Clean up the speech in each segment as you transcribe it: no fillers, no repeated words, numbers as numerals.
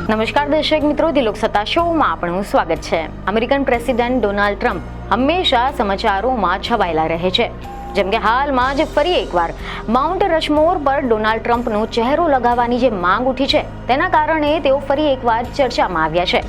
નમસ્કાર દર્શક મિત્રો, દિલોક સત્તા શોમાં આપનું સ્વાગત છે. અમેરિકન પ્રેસિડેન્ટ ડોનાલ્ડ ટ્રમ્પ હંમેશા સમાચારોમાં છવાયેલા રહે છે. જેમ કે હાલમાં જ ફરી એકવાર માઉન્ટ રશમોર પર ડોનાલ્ડ ટ્રમ્પનો ચહેરો લગાવવાની જે માંગ ઉઠી છે તેના કારણે તેઓ ફરી એકવાર ચર્ચામાં આવ્યા છે.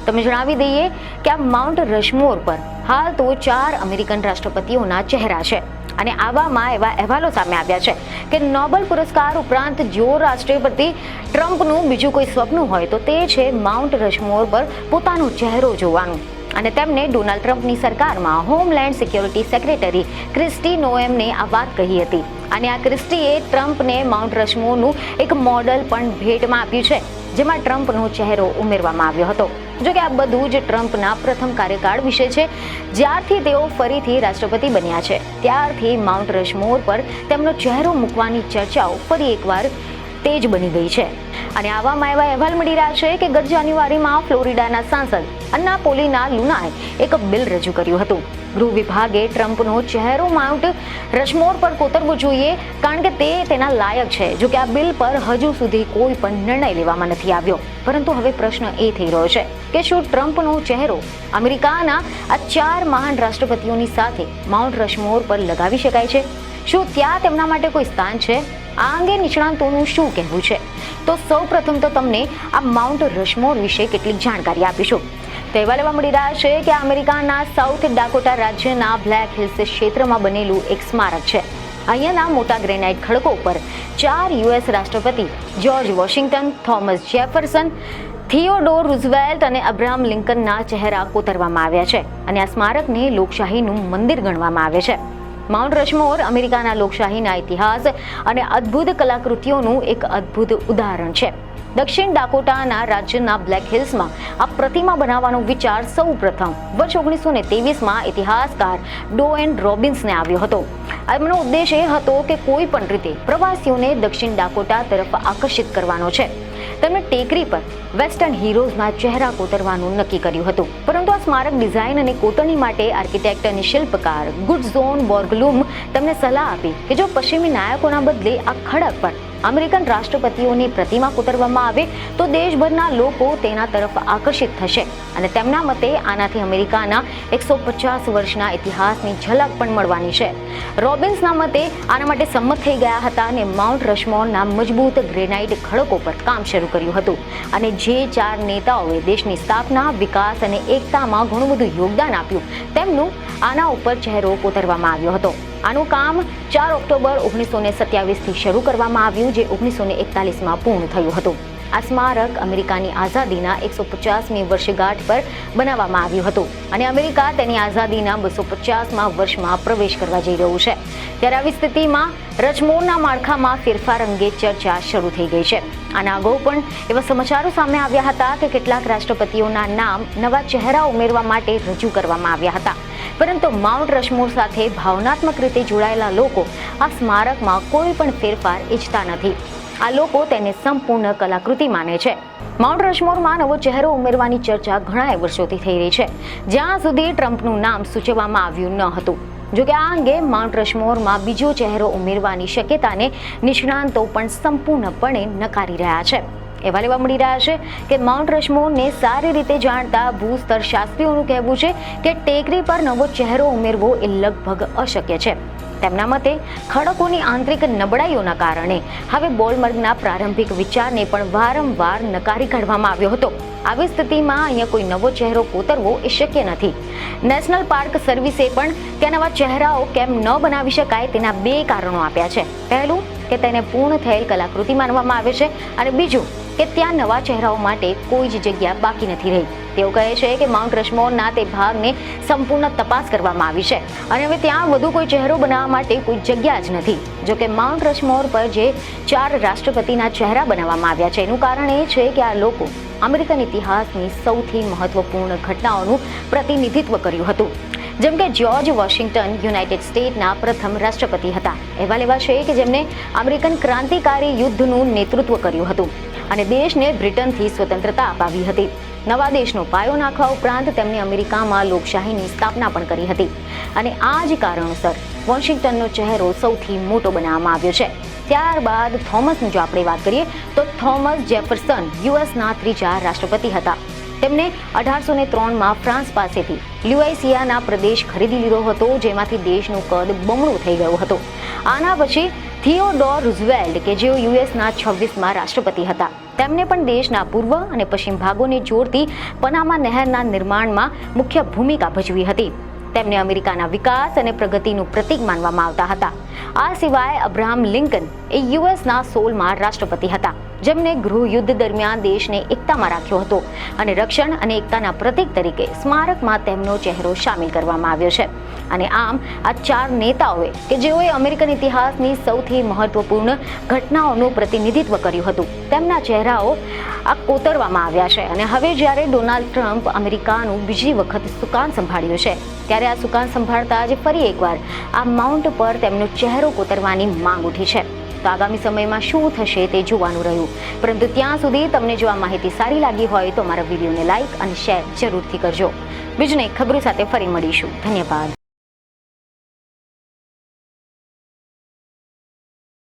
તમે જણાવી દઈએ કે આ માઉન્ટ રશમોર પર હાલ તો 4 અમેરિકન રાષ્ટ્રપતિઓના ચહેરા છે. અને આવામાં એવા અહેવાલો સામે આવ્યા છે કે નોબેલ પુરસ્કાર ઉપરાંત જો રાષ્ટ્રપતિ ટ્રમ્પનું બીજું કોઈ સ્વપ્ન હોય તો તે છે માઉન્ટ રશમોર પર પોતાનો ચહેરો જોવાનું. અને તેમને ડોનાલ્ડ ટ્રમ્પની સરકારમાં હોમલેન્ડ સિક્યોરિટી સેક્રેટરી ક્રિસ્ટી નોએમને આ વાત કહી હતી. અને આ ક્રિસ્ટીએ ટ્રમ્પને માઉન્ટ રશમોરનું એક મોડલ પણ ભેટમાં આપ્યું છે, જેમાં ટ્રમ્પનો ચહેરો ઉમેરવામાં આવ્યો હતો. જોકે આ બધું જ ટ્રમ્પના પ્રથમ કાર્યકાળ વિશે છે. જ્યારથી તેઓ ફરીથી રાષ્ટ્રપતિ બન્યા છે ત્યારથી માઉન્ટ રશમોર પર તેમનો ચહેરો મૂકવાની ચર્ચાઓ ફરી એકવાર તેજ બની ગઈ છે. અને આવામાં એવા અહેવાલ મળી રહ્યા છે કે ગત જાન્યુઆરીમાં ફ્લોરિડાના સાંસદ અન્ના પોલિના લુનાએ એક બિલ રજૂ કર્યું હતું. ગૃહ વિભાગે ટ્રમ્પનો ચહેરો માઉન્ટ રશમોર પર કોતરવો જોઈએ કારણ કે તે તેના લાયક છે. જો કે આ બિલ પર હજુ સુધી કોઈ પણ નિર્ણય લેવામાં નથી આવ્યો. પરંતુ હવે પ્રશ્ન એ થઈ રહ્યો છે કે શું ટ્રમ્પનો ચહેરો અમેરિકાના આ 4 મહાન રાષ્ટ્રપતિઓની સાથે માઉન્ટ રશમોર પર લગાવી શકાય છે? શું ત્યાં તેમના માટે કોઈ સ્થાન છે? આ અંગે નિષ્ણાંતોનું શું કહેવું છે? તો સૌ પ્રથમ તો તમને આ માઉન્ટ રશમોર વિશે કેટલીક જાણકારી આપીશું. કહેવા લેવા મળી રહ્યા છે કે અમેરિકાના સાઉથ ડાકોટા રાજ્યના બ્લેક હિલ્સ ક્ષેત્રમાં બનેલું એક સ્મારક છે. અહીંયાના મોટા ગ્રેનાઇટ ખડકો પર 4 યુએસ રાષ્ટ્રપતિ George Washington, Thomas જેફરસન, Theodore Roosevelt અને અબ્રાહમ લિંકનના ચહેરા કોતરવામાં આવ્યા છે. અને આ સ્મારકને લોકશાહીનું મંદિર ગણવામાં આવે છે. માઉન્ટ રશમોર અમેરિકાના લોકશાહીના ઇતિહાસ અને અદ્ભુત કલાકૃતિઓનું એક અદ્ભુત ઉદાહરણ છે. દક્ષિણ ડાકોટાના રાજ્યના બ્લેક હિલ્સમાં આ પ્રતિમા બનાવવાનો વિચાર સૌ પ્રથમ વર્ષ 1923માં ઇતિહાસકાર ડોએન રોબિન્સને આવ્યો હતો. એમનો ઉદ્દેશ એ હતો કે કોઈ પણ રીતે પ્રવાસીઓને દક્ષિણ ડાકોટા તરફ આકર્ષિત કરવાનો છે. તેમણે ટેકરી પર વેસ્ટર્ન હીરોઝના ચહેરા કોતરવાનું નક્કી કર્યું હતું. પરંતુ આ સ્મારક ડિઝાઇન અને કોતરણી માટે આર્કિટેક્ટ અને શિલ્પકાર ગુડઝોન બોર્ગલુમ તેમને સલાહ આપી કે જો પશ્ચિમી નાયકોના બદલે આ ખડક પર અમેરિકન રાષ્ટ્રપતિઓની પ્રતિમા કોતરવામાં આવે તો દેશભરના લોકો તેના તરફ આકર્ષિત થશે. અને તેમના મતે આનાથી અમેરિકાના 150 વર્ષના ઇતિહાસની ઝલક પણ મળવાની છે. રોબિન્સના મતે આના માટે સંમત થઈ ગયા હતા અને માઉન્ટ રશમોરના મજબૂત ગ્રેનાઇટ ખડકો પર કામ શરૂ કર્યું હતું. અને જે 4 નેતાઓએ દેશની સ્થાપના, વિકાસ અને એકતામાં ઘણું બધું યોગદાન આપ્યું તેમનું આના ઉપર ચહેરો કોતરવામાં આવ્યો હતો. આનું કામ 4 ઓક્ટોબર 1927થી શરૂ કરવામાં આવ્યું, જે 1941માં પૂર્ણ થયું હતું. આ સ્મારક અમેરિકાની આઝાદીના 150મી વર્ષગાંઠ પર બનાવવામાં આવ્યું હતું અને અમેરિકા તેની આઝાદીના 250મા વર્ષમાં પ્રવેશ કરવા જઈ રહ્યું છે. ત્યારે આવી સ્થિતિમાં રશમોરના માળખામાં ફેરફાર અંગે ચર્ચા શરૂ થઈ ગઈ છે. આના અગાઉ પણ એવા સમાચારો સામે આવ્યા હતા કે કેટલાક રાષ્ટ્રપતિઓના નામ નવા ચહેરા ઉમેરવા માટે રજૂ કરવામાં આવ્યા હતા. પરંતુ માઉન્ટ રશમોર સાથે ભાવનાત્મક રીતે જોડાયેલા લોકો આ સ્મારકમાં કોઈ પણ ફેરફાર ઈચ્છતા નથી. આ લોકો તેને સંપૂર્ણ કલાકૃતિ માને છે. માઉન્ટ રશમોરમાં નવો ચહેરો ઉમેરવાની ચર્ચા ઘણા વર્ષોથી થઈ રહી છે, જ્યાં સુધી ટ્રમ્પનું નામ સૂચવવામાં આવ્યું ન હતું. જોકે આ અંગે માઉન્ટ રશમોરમાં બીજો ચહેરો ઉમેરવાની શક્યતાને નિષ્ણાંતો પણ સંપૂર્ણપણે નકારી રહ્યા છે. એવા લેવા મળી રહ્યા છે કે માઉન્ટ રશમોરને સારી રીતે જાણતા ભૂસ્તર શાસ્ત્રીઓનું કહેવું છે કે ટેકરી પર નવો ચહેરો ઉમેરવો એ લગભગ અશક્ય છે. તેમના મતે ખડકોની આંતરિક નબળાઈઓના કારણે હવે બોલમર્ગના પ્રારંભિક વિચારને પણ વારંવાર નકારી કાઢવામાં આવ્યો હતો. આવી સ્થિતિમાં અહીંયા કોઈ નવો ચહેરો કોતરવો એ શક્ય નથી. નેશનલ પાર્ક સર્વિસે પણ ત્યાં નવા ચહેરાઓ કેમ ન બનાવી શકાય તેના 2 કારણો આપ્યા છે. પહેલું કે તેને પૂર્ણ થયેલ કલાકૃતિ માનવામાં આવે છે અને બીજું કે ત્યાં નવા ચહેરાઓ માટે કોઈ જ જગ્યા બાકી નથી રહી. તેઓ કહે છે કે માઉન્ટ રશમોરના તે ભાગને સંપૂર્ણ તપાસ કરવામાં આવી છે અને હવે ત્યાં વધુ કોઈ ચહેરો બનાવવા માટે કોઈ જગ્યા જ નથી. જોકે માઉન્ટ રશમોર પર જે 4 રાષ્ટ્રપતિના ચહેરા બનાવવામાં આવ્યા છે એનું કારણ એ છે કે આ લોકો અમેરિકન ઇતિહાસની સૌથી મહત્વપૂર્ણ ઘટનાઓનું પ્રતિનિધિત્વ કર્યું હતું. જેમ કે જ્યોર્જ વોશિંગ્ટન યુનાઇટેડ સ્ટેટના પ્રથમ રાષ્ટ્રપતિ હતા. એવા લેવા છે કે જેમને અમેરિકન ક્રાંતિકારી યુદ્ધનું નેતૃત્વ કર્યું હતું અને દેશને બ્રિટનથી સ્વતંત્રતા અપાવી હતી. નવા દેશનો પાયો નાખવા ઉપરાંત તેમણે અમેરિકામાં લોકશાહીની સ્થાપના પણ કરી હતી અને આ જ કારણોસર વોશિંગ્ટનનો ચહેરો સૌથી મોટો બનાવવામાં આવ્યો છે. ત્યારબાદ થોમસની જો આપણે વાત કરીએ તો થોમસ જેફરસન યુએસના ત્રીજા રાષ્ટ્રપતિ હતા. તેમણે 1803માં ફ્રાન્સ પાસેથી લ્યુઇસિયાના પ્રદેશ ખરીદી લીધો હતો, જેમાંથી દેશનું કદ બમણું થઈ ગયું હતું. આના પછી થિયોડોર રૂઝવેલ્ટ કે જેઓ યુએસના 26મા રાષ્ટ્રપતિ હતા, તેમણે પણ દેશના પૂર્વ અને પશ્ચિમ ભાગોને જોડતી પનામા નહેરના નિર્માણમાં મુખ્ય ભૂમિકા ભજવી હતી. તેમને અમેરિકાના વિકાસ અને પ્રગતિનું પ્રતીક માનવામાં આવતા હતા. આ સિવાય અબ્રાહમ લિંકન એ યુએસના 16મા રાષ્ટ્રપતિ હતા, જેમને ગૃહયુદ્ધ દરમિયાન દેશને એકતામાં રાખ્યો હતો અને રક્ષણ અને એકતાના પ્રતીક તરીકે સ્મારકમાં તેમનો ચહેરો સામેલ કરવામાં આવ્યો છે. અને આમ આ 4 નેતાઓએ કે જેઓએ અમેરિકન ઇતિહાસની સૌથી મહત્વપૂર્ણ ઘટનાઓનું પ્રતિનિધિત્વ કર્યું હતું, તેમના ચહેરાઓ આ કોતરવામાં આવ્યા છે. અને હવે જ્યારે ડોનાલ્ડ ટ્રમ્પ અમેરિકાનું બીજી વખત સુકાન સંભાળ્યું છે, ત્યારે આ સુકાન સંભાળતા જ ફરી એકવાર આ માઉન્ટ પર તેમનો ચહેરો કોતરવાની માંગ ઉઠી છે. તો આગામી સમયમાં શું થશે તે જોવાનું રહ્યું. પરંતુ ત્યાં સુધી તમને જો આ માહિતી સારી લાગી હોય તો અમારા વિડીયોને લાઇક અને શેર જરૂરથી કરજો. બીજને ખબરો સાથે ફરી મળીશું. ધન્યવાદ.